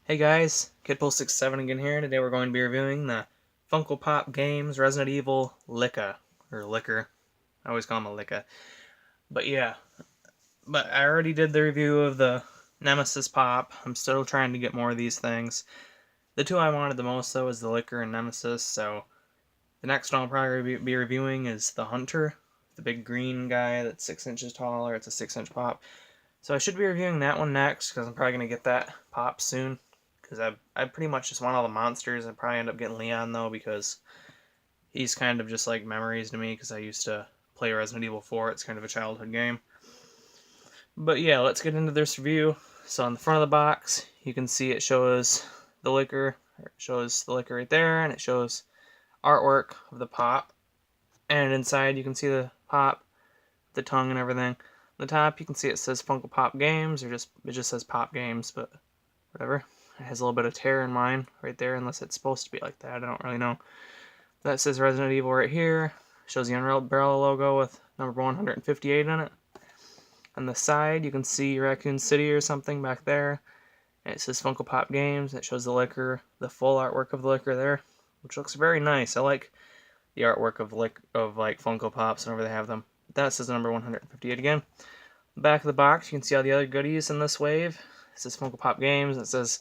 Hey guys, Kidpole67 again here. Today we're going to be reviewing the Funko Pop Games Resident Evil Licka, or Licker. I always call him a Licka. But yeah, I already did the review of the Nemesis Pop. I'm still trying to get more of these things. The two I wanted the most though is the Licker and Nemesis, so the next one I'll probably be reviewing is the Hunter, the big green guy that's 6 inches taller. It's a 6-inch pop. So I should be reviewing that one next, because I'm probably going to get that pop soon. Because I pretty much just want all the monsters. I'd probably end up getting Leon, though, because he's kind of just like memories to me, because I used to play Resident Evil 4. It's kind of a childhood game. But yeah, let's get into this review. So on the front of the box, you can see it shows the Licker. It shows the Licker right there, and it shows artwork of the pop. And inside you can see the pop, the tongue and everything. On the top you can see it says Funko Pop Games, or it just says Pop Games, but whatever. It has a little bit of tear in mine right there, unless it's supposed to be like that. I don't really know. That says Resident Evil right here. Shows the Umbrella logo with number 158 in it. On the side, you can see Raccoon City or something back there. And it says Funko Pop Games. It shows the Licker, the full artwork of the Licker there, which looks very nice. I like the artwork of like Funko Pops whenever they have them. That says number 158 again. Back of the box, you can see all the other goodies in this wave. It says Funko Pop Games. It says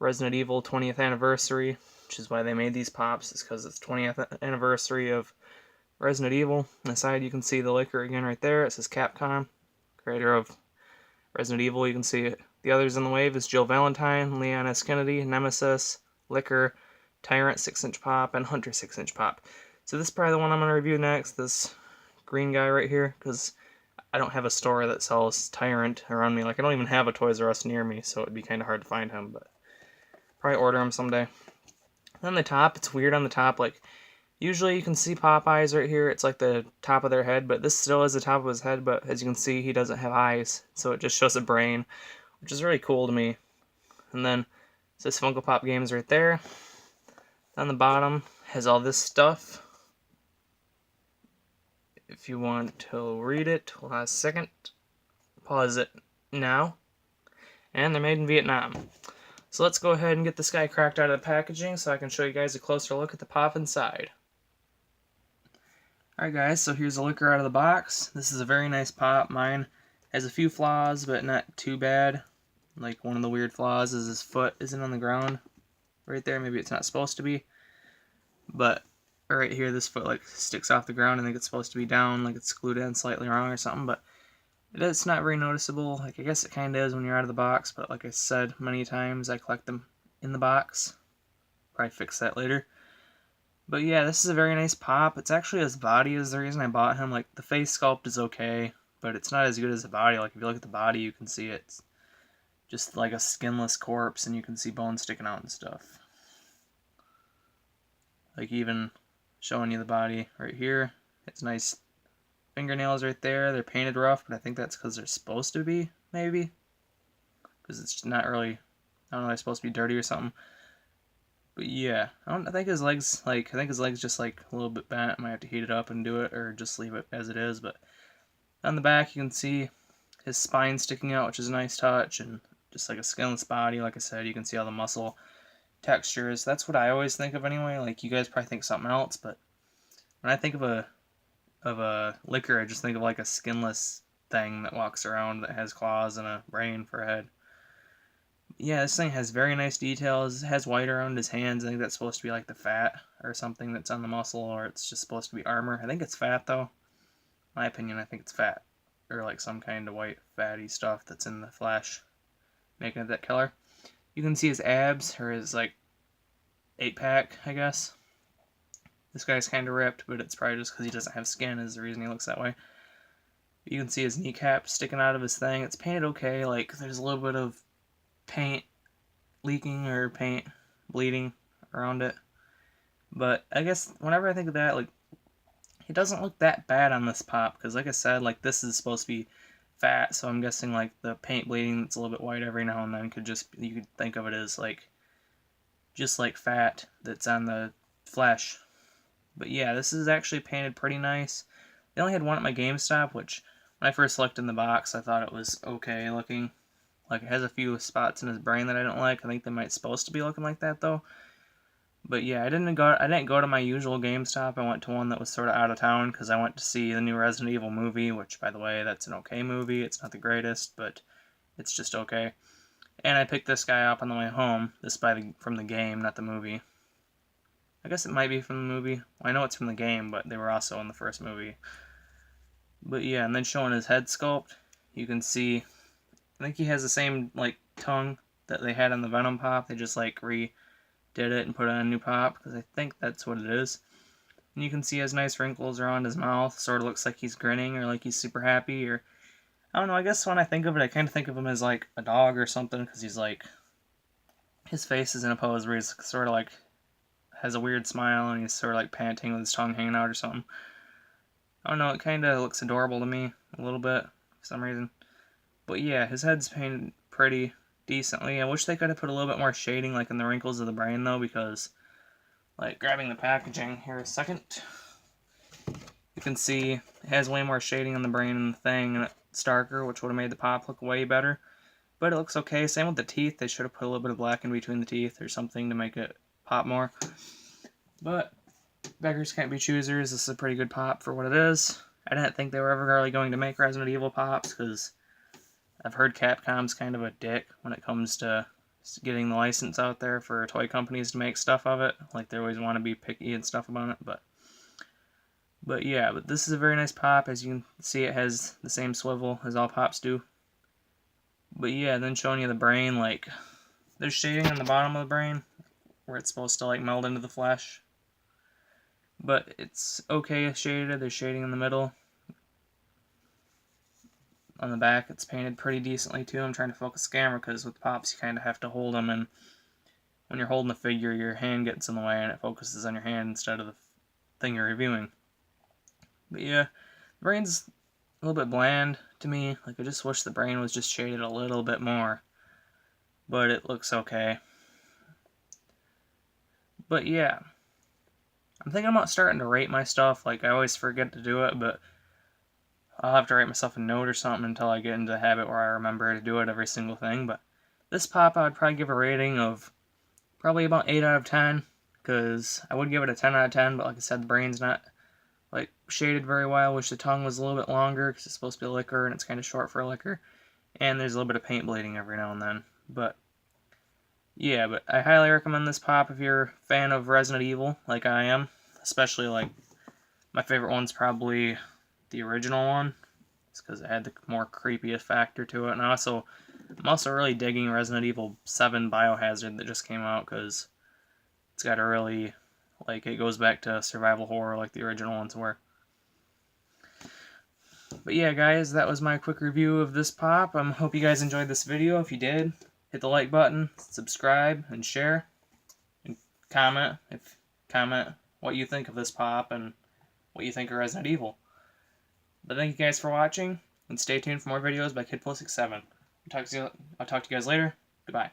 Resident Evil 20th anniversary, which is why they made these pops. It's because it's 20th anniversary of Resident Evil. On the side, you can see the Licker again right there. It says Capcom, creator of Resident Evil. You can see it. The others in the wave is Jill Valentine, Leon S. Kennedy, Nemesis, Licker, Tyrant 6-inch pop, and Hunter 6-inch pop. So this is probably the one I'm going to review next, this green guy right here, because I don't have a store that sells Tyrant around me. Like, I don't even have a Toys R Us near me, so it'd be kind of hard to find him, but probably order him someday. On the top, it's weird on the top, like, usually you can see Popeye's right here, it's like the top of their head, but this still is the top of his head, but as you can see, he doesn't have eyes, so it just shows a brain, which is really cool to me. And then, it says Funko Pop Games right there. On the bottom, has all this stuff. If you want to read it, hold on a second. Pause it now. And they're made in Vietnam. So let's go ahead and get this guy cracked out of the packaging so I can show you guys a closer look at the pop inside. Alright guys, so here's the Licker out of the box. This is a very nice pop. Mine has a few flaws, but not too bad. Like, one of the weird flaws is his foot isn't on the ground right there. Maybe it's not supposed to be. But right here, this foot like sticks off the ground. I think it's supposed to be down, like it's glued in slightly wrong or something, but it's not very noticeable. Like, I guess it kind of is when you're out of the box, but like I said many times, I collect them in the box. Probably fix that later. But yeah, this is a very nice pop. It's actually his body is the reason I bought him. Like, the face sculpt is okay, but it's not as good as the body. Like, if you look at the body, you can see it's just like a skinless corpse, and you can see bones sticking out and stuff. Like, even showing you the body right here. It's nice fingernails right there. They're painted rough, but I think that's because they're supposed to be, maybe. Because it's not really, I don't know, they're supposed to be dirty or something. But yeah, I think his legs, like, I think his legs just like a little bit bent. I might have to heat it up and do it, or just leave it as it is. But on the back, you can see his spine sticking out, which is a nice touch, and just like a skinless body. Like I said, you can see all the muscle textures. That's what I always think of anyway. Like, you guys probably think something else, but when I think of a Licker, I just think of like a skinless thing that walks around that has claws and a brain for a head. Yeah, this thing has very nice details. It has white around his hands. I think that's supposed to be like the fat or something that's on the muscle, or it's just supposed to be armor. I think it's fat though. In my opinion, I think it's fat, or like some kind of white fatty stuff that's in the flesh, making it that color. You can see his abs, or his like 8-pack, I guess. This guy's kind of ripped, but it's probably just because he doesn't have skin is the reason he looks that way. You can see his kneecap sticking out of his thing. It's painted okay. Like, there's a little bit of paint leaking or paint bleeding around it. But I guess whenever I think of that, like, it doesn't look that bad on this pop. Because like I said, like, this is supposed to be fat. So I'm guessing, like, the paint bleeding that's a little bit white every now and then could just, you could think of it as, like, just like fat that's on the flesh. But yeah, this is actually painted pretty nice. They only had one at my GameStop, which when I first looked in the box, I thought it was okay looking. Like, it has a few spots in his brain that I don't like. I think they might supposed to be looking like that, though. But yeah, I didn't go to my usual GameStop. I went to one that was sort of out of town because I went to see the new Resident Evil movie, which, by the way, that's an okay movie. It's not the greatest, but it's just okay. And I picked this guy up on the way home. This from the game, not the movie. I guess it might be from the movie. Well, I know it's from the game, but they were also in the first movie. But yeah, and then showing his head sculpt, you can see, I think he has the same, like, tongue that they had in the Venom pop. They just, like, redid it and put on a new pop, because I think that's what it is. And you can see he has nice wrinkles around his mouth. Sort of looks like he's grinning, or like he's super happy, or I don't know, I guess when I think of it, I kind of think of him as, like, a dog or something, because he's, like, his face is in a pose where he's sort of, like, has a weird smile, and he's sort of, like, panting with his tongue hanging out or something. I don't know, it kind of looks adorable to me, a little bit, for some reason. But yeah, his head's painted pretty decently. I wish they could have put a little bit more shading, like, in the wrinkles of the brain, though, because, like, grabbing the packaging here a second, you can see it has way more shading on the brain and the thing, and it's darker, which would have made the pop look way better. But it looks okay. Same with the teeth. They should have put a little bit of black in between the teeth or something to make it pop more. But beggars can't be choosers. This is a pretty good pop for what it is. I didn't think they were ever really going to make Resident Evil pops, because I've heard Capcom's kind of a dick when it comes to getting the license out there for toy companies to make stuff of it. Like, they always want to be picky and stuff about it, but yeah, but this is a very nice pop. As you can see, it has the same swivel as all pops do. But yeah, then showing you the brain, like, there's shading on the bottom of the brain where it's supposed to, like, meld into the flesh. But it's okay shaded. There's shading in the middle. On the back, it's painted pretty decently, too. I'm trying to focus the camera because with pops, you kind of have to hold them, and when you're holding the figure, your hand gets in the way, and it focuses on your hand instead of the thing you're reviewing. But yeah, the brain's a little bit bland to me. Like, I just wish the brain was just shaded a little bit more. But it looks okay. But yeah, I'm thinking about starting to rate my stuff. Like, I always forget to do it, but I'll have to write myself a note or something until I get into the habit where I remember to do it every single thing. But this pop, I would probably give a rating of probably about 8 out of 10, because I would give it a 10 out of 10, but like I said, the brain's not, like, shaded very well. I wish the tongue was a little bit longer, because it's supposed to be a liquor, and it's kind of short for a liquor. And there's a little bit of paint bleeding every now and then. But yeah, but I highly recommend this pop if you're a fan of Resident Evil, like I am. Especially, like, my favorite one's probably the original one. It's because it had the more creepiest factor to it. And I'm also really digging Resident Evil 7 Biohazard that just came out, because it's got a really, like, it goes back to survival horror like the original ones were. But yeah, guys, that was my quick review of this pop. I hope you guys enjoyed this video. If you did, hit the like button, subscribe, and share. And comment what you think of this pop and what you think of Resident Evil. But thank you guys for watching, and stay tuned for more videos by Kid67. I'll talk to you guys later. Goodbye.